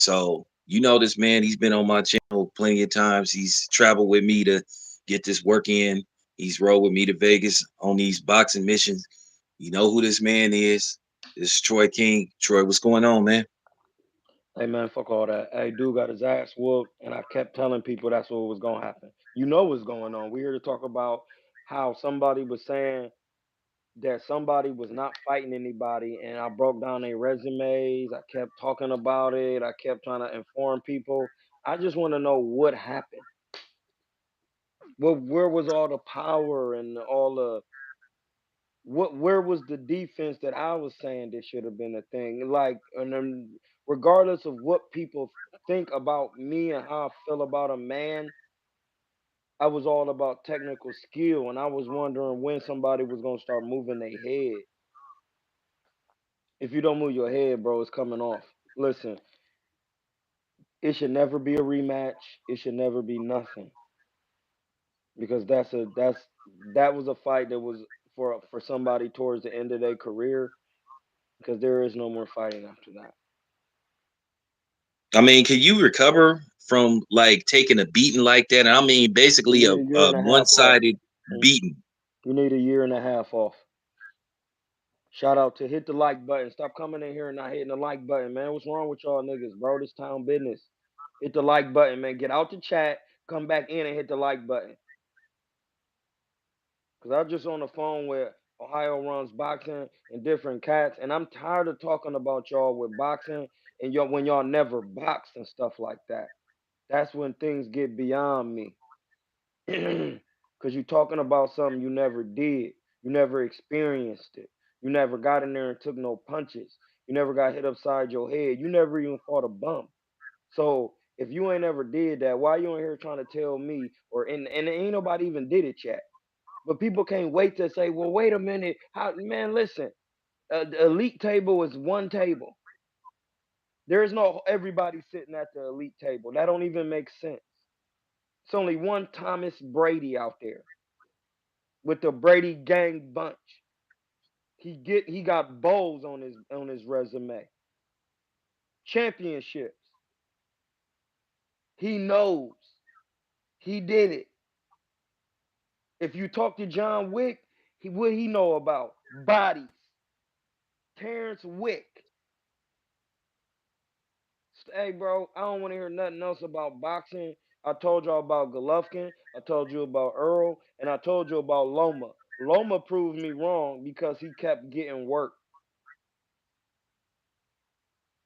So you know this man, he's been on my channel plenty of times. He's traveled with me to get this work in. He's rode with me to Vegas on these boxing missions. You know who this man is. This is Troy King. Troy, what's going on, man? Hey man, fuck all that. Hey, dude got his ass whooped, and I kept telling people that's what was gonna happen. You know what's going on. We're here to talk about how somebody was saying that somebody was not fighting anybody, and I broke down their resumes. I kept talking about it. I kept trying to inform people. I just want to know what happened. Where was all the power and all the where was the defense that I was saying this should have been a thing? Like, and then regardless of what people think about me and how I feel about a man, I was all about technical skill, and I was wondering when somebody was gonna start moving their head. If you don't move your head, bro, it's coming off. Listen, it should never be a rematch. It should never be nothing because that was a fight that was for somebody towards the end of their career because there is no more fighting after that. I mean, can you recover from like taking a beating like that? And I mean, You basically need a, a year a and a half off. one-sided Mm. beating. You need a year and a half off. Shout out to hit the like button. Stop coming in here and not hitting the like button, man. What's wrong with y'all niggas, bro? This town business. Hit the like button, man. Get out the chat, come back in and hit the like button. Cause I was just on the phone with Ohio Runs Boxing and different cats, and I'm tired of talking about y'all with boxing and y'all when y'all never boxed and stuff like that. That's when things get beyond me. Cause you talking about something you never did. You never experienced it. You never got in there and took no punches. You never got hit upside your head. You never even fought a bump. So if you ain't ever did that, why you in here trying to tell me or and ain't nobody even did it yet? But people can't wait to say, well, wait a minute. How man, listen, the elite table is one table. There is no everybody sitting at the elite table. That don't even make sense. It's only one Thomas Brady out there with the Brady gang bunch. He got bowls on his resume. Championships. He knows. He did it. If you talk to John Wick, what he know about? Bodies. Terrence Wick. Hey bro, I don't want to hear nothing else about boxing. I told y'all about Golovkin, I told you about Earl, and I told you about Loma. Loma proved me wrong because he kept getting work.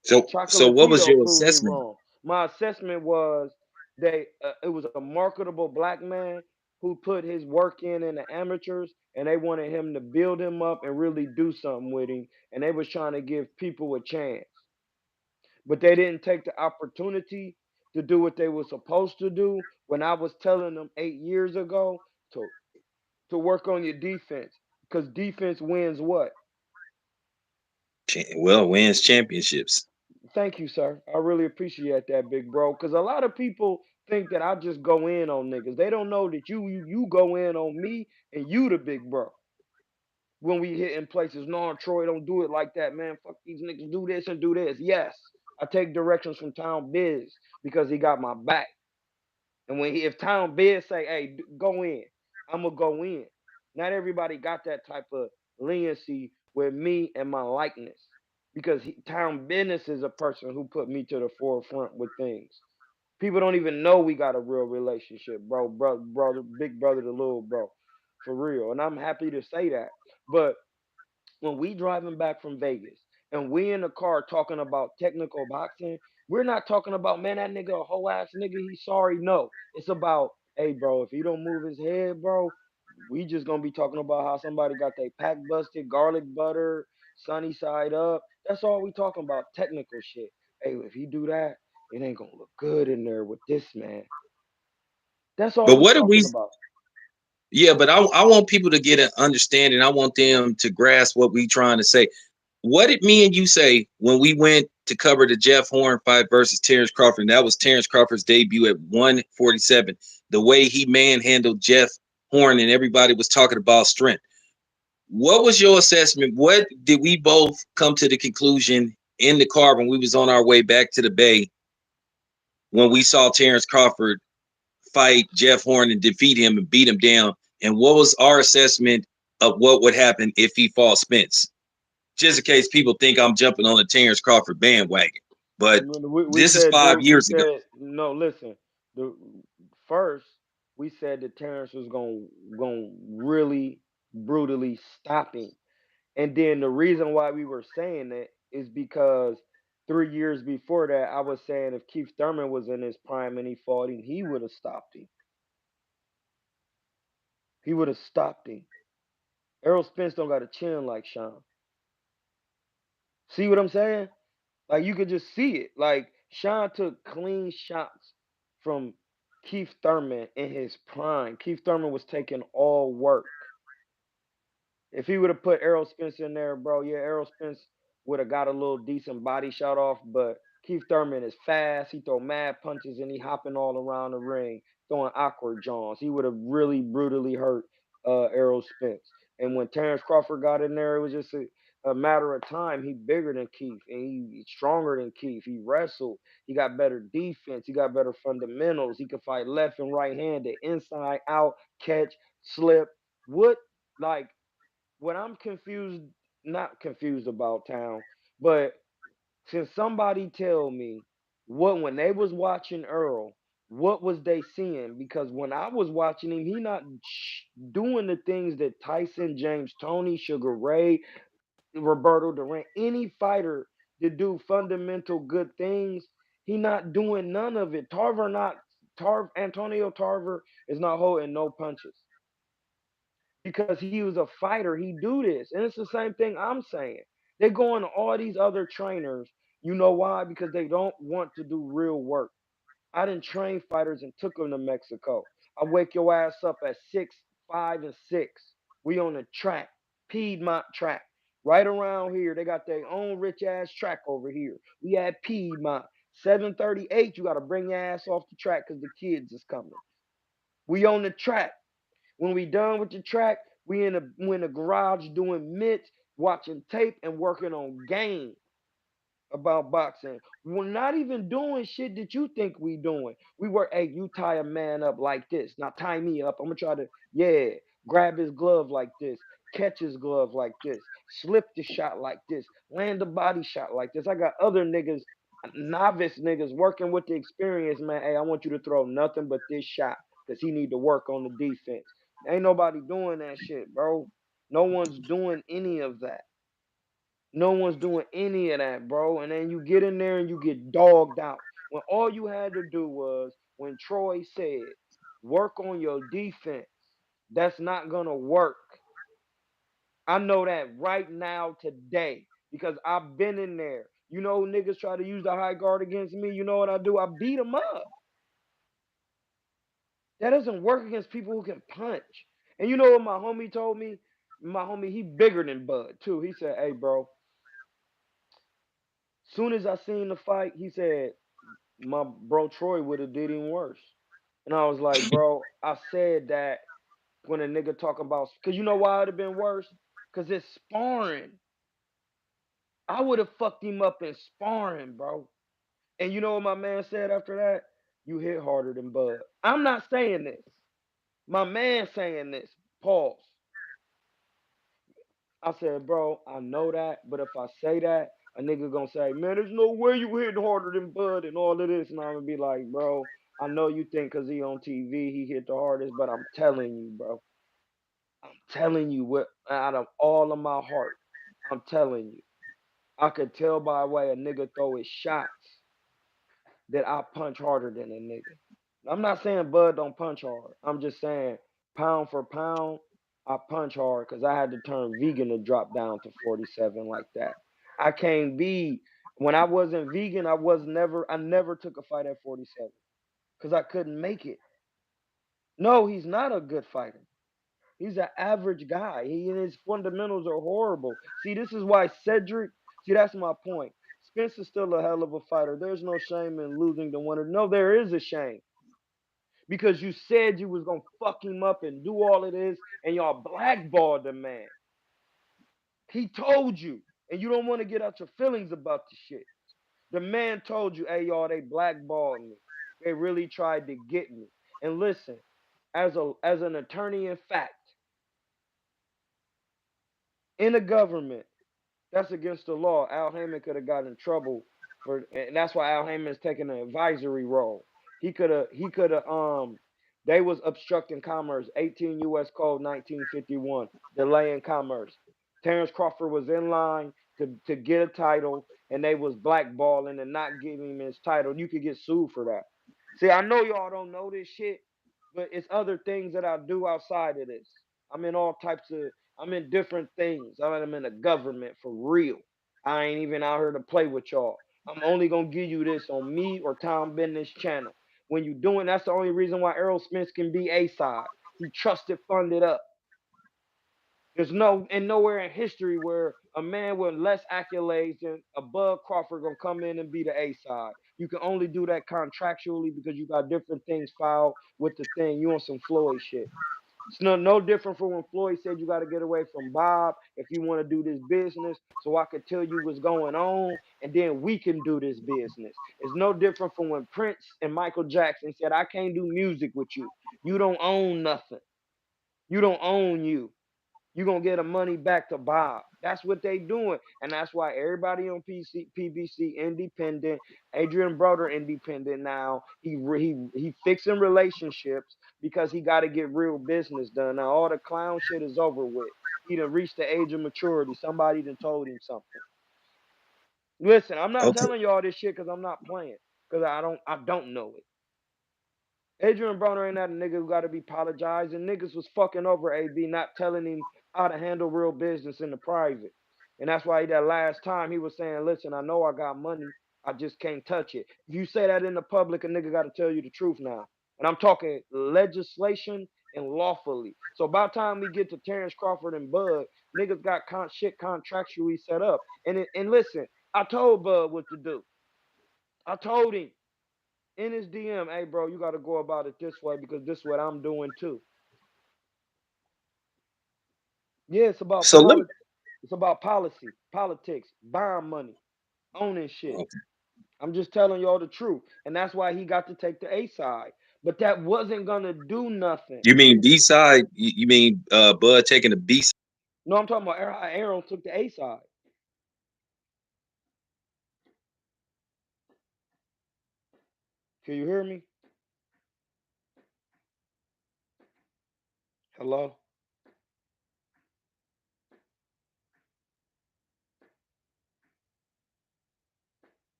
So what was Chocolatito your proved me assessment? wrong. My assessment was it was a marketable black man who put his work in the amateurs, and they wanted him to build him up and really do something with him, and they was trying to give people a chance, but they didn't take the opportunity to do what they were supposed to do. When I was telling them 8 years ago to work on your defense, because defense wins what? Well, wins championships. Thank you, sir. I really appreciate that, big bro. Because a lot of people think that I just go in on niggas. They don't know that you go in on me and you the big bro. When we hit in places, no, Troy, don't do it like that, man. Fuck these niggas, do this and do this. Yes, I take directions from Town Biz because he got my back. And if Town Biz say, "Hey, go in," I'ma go in. Not everybody got that type of leniency with me and my likeness because Town Business is a person who put me to the forefront with things. People don't even know we got a real relationship, bro, brother, big brother to little bro, for real. And I'm happy to say that. But when we driving back from Vegas and we in the car talking about technical boxing, we're not talking about man that nigga a whole ass nigga. He's sorry. No, it's about hey bro, if he don't move his head, bro, we just gonna be talking about how somebody got their pack busted, garlic butter, sunny side up. That's all we talking about. Technical shit. Hey, if he do that, it ain't gonna look good in there with this man. That's all But we what if we talking about. yeah, but I want people to get an understanding. I want them to grasp what we trying to say. What did me and you say when we went to cover the Jeff Horn fight versus Terrence Crawford? And that was Terrence Crawford's debut at 147. The way he manhandled Jeff Horn and everybody was talking about strength. What was your assessment? What did we both come to the conclusion in the car when we was on our way back to the Bay? when we saw Terrence Crawford fight Jeff Horn and defeat him and beat him down? And what was our assessment of what would happen if he fought Spence? Just in case people think I'm jumping on the Terrence Crawford bandwagon. But We this is said five we years ago. said no. Listen, the first we said that Terrence was gonna really brutally stop him, and then the reason why we were saying that is because 3 years before that, I was saying if Keith Thurman was in his prime and he fought him, he would have stopped him. He would have stopped him. Errol Spence don't got a chin like Sean. See what I'm saying? Like you could just see it. Like Sean took clean shots from Keith Thurman in his prime. Keith Thurman was taking all work. If he would have put Errol Spence in there, bro, yeah, Errol Spence would have got a little decent body shot off. But Keith Thurman is fast. He throw mad punches and he hopping all around the ring, throwing awkward jaws. He would have really brutally hurt Errol Spence. And when Terrence Crawford got in there, it was just a matter of time. He bigger than Keith and he's stronger than Keith. He wrestled. He got better defense. He got better fundamentals. He could fight left and right handed, inside, out, catch, slip. What like what I'm confused, not confused about Town, but can somebody tell me what when they was watching Earl, what was they seeing? Because when I was watching him, he not doing the things that Tyson, James, Tony, Sugar Ray, Roberto Duran, any fighter that do fundamental good things, he not doing none of it. Antonio Tarver is not holding no punches because he was a fighter. He do this, and it's the same thing I'm saying. They go on all these other trainers. You know why? Because they don't want to do real work. I didn't train fighters and took them to Mexico. I wake your ass up at 6, 5, and 6. We on the track, Piedmont track. Right around here, they got their own rich ass track over here. We at Piedmont. 7:38, you gotta bring your ass off the track because the kids is coming. We on the track. When we done with the track, we in the garage doing mitts, watching tape, and working on game about boxing. We're not even doing shit that you think we doing. We were, hey, you tie a man up like this. Now tie me up. I'm gonna try to, yeah, grab his glove like this, catch his glove like this, slip the shot like this, land the body shot like this. I got other niggas, novice niggas working with the experience, man. Hey, I want you to throw nothing but this shot because he need to work on the defense. Ain't nobody doing that shit, bro. No one's doing any of that. No one's doing any of that, bro. And then you get in there and you get dogged out. When all you had to do was when Troy said, work on your defense. That's not gonna work. I know that right now today because I've been in there. You know, niggas try to use the high guard against me. You know what I do? I beat them up. That doesn't work against people who can punch. And you know what my homie told me? My homie, he bigger than Bud too. He said, "Hey, bro, soon as I seen the fight, he said my bro Troy would have did him worse." And I was like, "Bro, I said that when a nigga talk about, cause you know why it'd have been worse? Cause it's sparring. I would have fucked him up in sparring, bro." And you know what my man said after that? You hit harder than Bud. I'm not saying this. My man saying this. Pause. I said, bro, I know that, but if I say that, a nigga gonna say, man, there's no way you hitting harder than Bud and all of this. And I'm gonna be like, bro, I know you think cause he on TV, he hit the hardest, but I'm telling you, bro. I'm telling you what out of all of my heart. I'm telling you. I could tell by the way a nigga throw his shots that I punch harder than a nigga. I'm not saying Bud don't punch hard. I'm just saying pound for pound, I punch hard because I had to turn vegan to drop down to 47 like that. I can't be when I wasn't vegan. I never took a fight at 47 because I couldn't make it. No, he's not a good fighter. He's an average guy. He and his fundamentals are horrible. See, this is why Cedric. See, that's my point. Spence is still a hell of a fighter. There's no shame in losing to one. No, there is a shame because you said you was gonna fuck him up and do all of this, and y'all blackballed the man. He told you, and you don't want to get out your feelings about the shit. The man told you, hey y'all, they blackballed me. They really tried to get me. And listen, as an attorney in fact, in the government, that's against the law. Al Heyman could have gotten in trouble for, and that's why Al Heyman's taking an advisory role. He could have. They was obstructing commerce. 18 U.S. Code 1951, delaying commerce. Terrence Crawford was in line to get a title, and they was blackballing and not giving him his title. You could get sued for that. See, I know y'all don't know this shit, but it's other things that I do outside of this. I'm in all types of I'm in different things. I'm in the government for real. I ain't even out here to play with y'all. I'm only gonna give you this on me or Tom Business channel. When you doing, that's the only reason why Errol Spence can be A side. He trusted, funded up. There's nowhere in history where a man with less accolades than above Crawford gonna come in and be the A side. You can only do that contractually because you got different things filed with the thing. You on some Floyd shit. It's no different from when Floyd said you got to get away from Bob if you want to do this business, so I could tell you what's going on, and then we can do this business. It's no different from when Prince and Michael Jackson said, I can't do music with you. You don't own nothing. You don't own you. You're going to get the money back to Bob. That's what they doing. And that's why everybody on PBC independent, Adrian Broder independent now. He fixing relationships because he got to get real business done. Now all the clown shit is over with. He done reached the age of maturity. Somebody done told him something. Listen, I'm not Okay. telling y'all this shit because I'm not playing. Because I don't know it. Adrian Broner ain't that a nigga who got to be apologizing. Niggas was fucking over AB, not telling him how to handle real business in the private. And that's why that last time he was saying, listen, I know I got money. I just can't touch it. If you say that in the public, a nigga got to tell you the truth now. And I'm talking legislation and lawfully. So by the time we get to Terrence Crawford and Bud, niggas got shit contractually set up. And listen, I told Bud what to do. I told him in his DM, hey bro, you got to go about it this way because this is what I'm doing too. Yeah, it's about So let me. it's about policy, politics, buying money, owning shit. Okay. I'm just telling y'all the truth, and that's why he got to take the A side. But that wasn't gonna do nothing. You mean B side? You mean Bud taking the B side? No, I'm talking about Aaron took the A side. Can you hear me? Hello.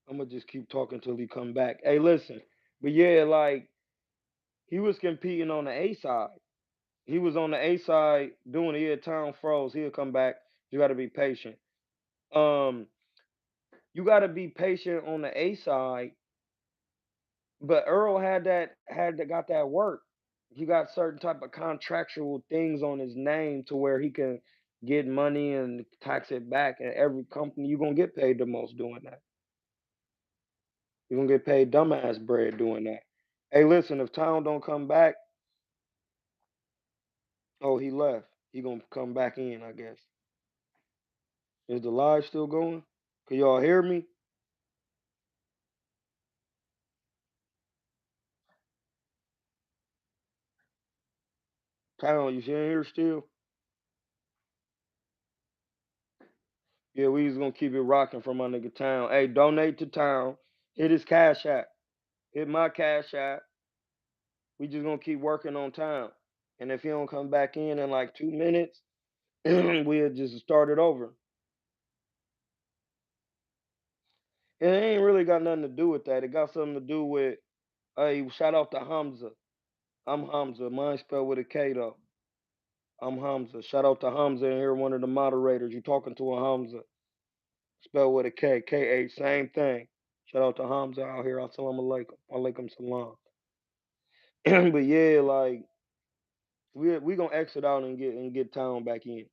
I'm gonna just keep talking till he come back. Hey, listen, but yeah, like he was competing on the A side. He was on the A side doing the town froze. He'll come back. You got to be patient. Um, you got to be patient on the A side. But Earl got that work. He got certain type of contractual things on his name to where he can get money and tax it back. And every company you're gonna get paid the most doing that. You're gonna get paid dumbass bread doing that. Hey, listen, if Town don't come back, oh he left. He gonna come back in, I guess. Is the live still going? Can y'all hear me? Town, you in here still? Yeah, we just gonna keep it rocking from my nigga Town. Hey, donate to Town. Hit his cash app. Hit my cash app. We just gonna keep working on Town. And if he don't come back in like 2 minutes, we'll just start it over. And it ain't really got nothing to do with that. It got something to do with, hey, shout out to Hamza. I'm Hamza. Mine spelled with a K though. I'm Hamza. Shout out to Hamza in here, one of the moderators. You talking to a Hamza. Spelled with a K. K-H, same thing. Shout out to Hamza out here. Assalamu alaikum. Alaikum salam. But yeah, like we gonna exit out and get Town back in.